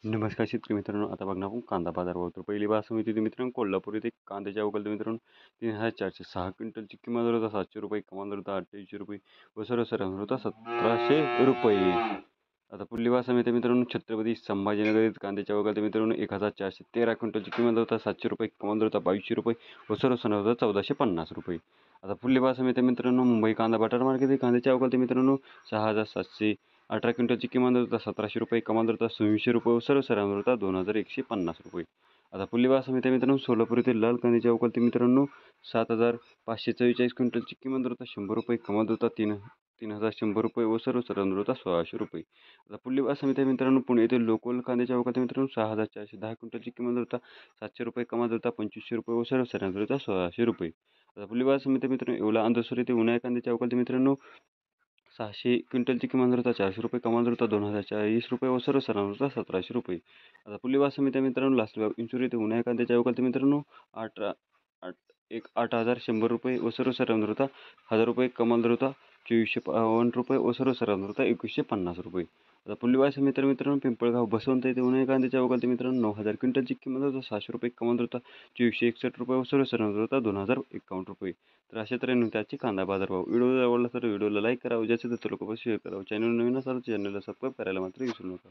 नमस्कार शेतकरी मित्रांनो, आता बघणार आपण कांदा बाजार भाव. तर पहिली बाजारसमिती ते मित्रांनो कोल्हापूर येथे कांद्याच्या अवकाल मित्रांनो 3,406 क्विंटलची किंमत दर होता 700 रुपये, कमाल दर होता 2800 रुपये व सर्वसाधारण दर होता 1,700 रुपये. आता पुढली बाजारसमिती मित्रांनो छत्रपती संभाजीनगर येथे कांद्याच्या अवकाल मित्रांनो 1,413 क्विंटलची किंमत दर होता 700 रुपये, कमाल दर होता 2200 रुपये व सर्वसाधारण दर होता 1,450 रुपये. आता पुढली बाजारसमिती मित्रांनो मुंबई कांदा बाजार मार्केट येथे कांद्याच्या अवकाल मित्रांनो 6,718 क्विंटलची किंमत दर होता 1,700 रुपये, कमाल दर होता 200 रुपये व सर्वसाधारण दर होता 2,150 रुपये. आता पुढली बाजारसमिती मित्रांनो सोलापूर येथील लाल कांद्याची अवकाल मित्रांनो 7,544 क्विंटलची किंमत दर होता 100 रुपये, कमाल दर होता 3,100 रुपये व सर्वसाधारण दर होता 1,600 रुपये. आता पुढली बाजारसमिती मित्रांनो पुणे येथील लोकल कांद्याच्या अवकाल मित्रांनो 6,410 क्विंटलची किंमत दर होता 700 रुपये, कमाल दर होता 2,500 रुपये व सर्वसाधारण दर होता 1,600 रुपये. आता पुढली बाजारसमिती मित्रांनो येवला अंधेश्वर येथे उन्हाळी कांद्याच्या अवकाल मित्रांनो 600 क्विंटलची किंमत दर होता 400 रुपये, कमाल दर होता 2,040 रुपये व सर्वसाधारण दर होता 1,700 रुपये. आता पुढली बाजारसमिती मित्रांनो लासलगाव इंचूर येथे उन्हाळी कांद्याच्या अवकाल मित्रांनो 8,100 रुपये व सर्वसाधारण दर होता 1,000 रुपये, कमाल दर होता 2,452 रुपये व सर्वसाधारण दर होता 2,150 रुपये. आता पुढली बाजारसमिती मित्रांनो पिंपळगाव बसवंत येथे उन्हाळी कांद्याच्या अवकाल मित्रांनो 9,000 क्विंटलची किंमत होता 600 रुपये, कमाल दर होता 261 रुपये व सर्वसाधारण दर होता 2,051 रुपये. तर अशा तऱ्हेने त्याची कांदा बाजारभाव. व्हिडिओ आवडला तर व्हिडिओला लाईक करा, जास्तीत जास्त लोकांपर्यंत शेअर करा. चॅनल नवीन असाल तर चॅनलला सबस्क्राईब करायला मात्र विसरू नका.